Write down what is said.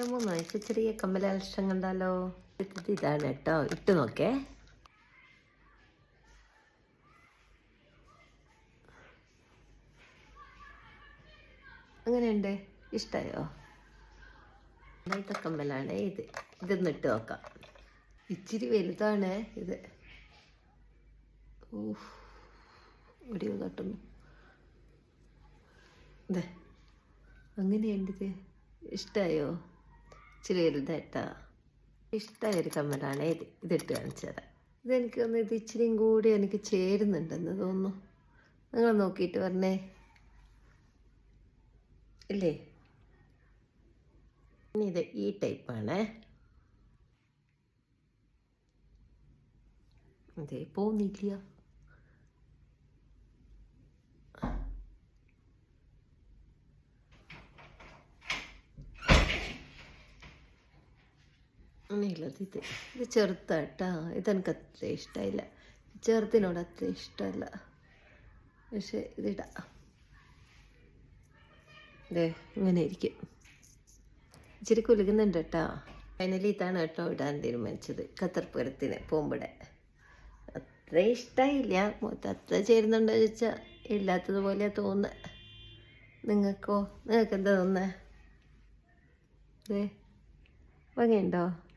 മൂന്ന് വയസ്സ് ചെറിയ കമ്മലക്ഷം കണ്ടാലോ. ഇതാണ് കേട്ടോ, ഇട്ട് നോക്കേ. അങ്ങനെയുണ്ട്, ഇഷ്ടമായോ? അങ്ങനത്തെ കമ്മലാണ് ഇത്. ഇതൊന്ന് ഇട്ട് നോക്കാം. ഇച്ചിരി വലുതാണ് ഇത്. ഒടിവ് തട്ടുന്നു. ഇതേ അങ്ങനെയുണ്ട്. ഇത് ഇഷ്ടമായോ? ഇച്ചിരി വലുതായിട്ടാ. ഇഷ്ടമായൊരു കമ്മലാണ് ഇത്. ഇതിട്ട് കാണിച്ചു തരാം. ഇതെനിക്ക് തോന്നുന്നു ഇത് ഇച്ചിരിയും കൂടി എനിക്ക് ചേരുന്നുണ്ടെന്ന് തോന്നുന്നു. നിങ്ങൾ നോക്കിയിട്ട് പറഞ്ഞേ. ഇല്ലേ? ഇനി ഇത് ഈ ടൈപ്പാണേ. അതെ, പോകുന്നില്ല. അങ്ങനെയുള്ളത് ഇത്. ഇത് ചെറുതാട്ടാ. ഇതെനിക്ക് അത്ര ഇഷ്ടമായില്ല. ചെറുതിനോട് അത്ര ഇഷ്ടമല്ല. പക്ഷെ ഇതിടാം. അതെ, ഇങ്ങനെ ഇരിക്കും. ഇച്ചിരി കുലുകുന്നുണ്ട് കേട്ടോ. ഫൈനലി ഇതാണ് കേട്ടോ ഇടാൻ തീരുമാനിച്ചത്. ഖത്തർപുരത്തിന് പോകുമ്പോഴേ അത്ര ഇഷ്ടമായില്ല. അത്ര ചേരുന്നുണ്ടോ ചോദിച്ചാൽ ഇല്ലാത്തതുപോലെ തോന്നുന്നത്. നിങ്ങൾക്കോ? നിങ്ങൾക്ക് എന്താ തോന്നുന്നത്? അതെ, ഭംഗിയുണ്ടോ?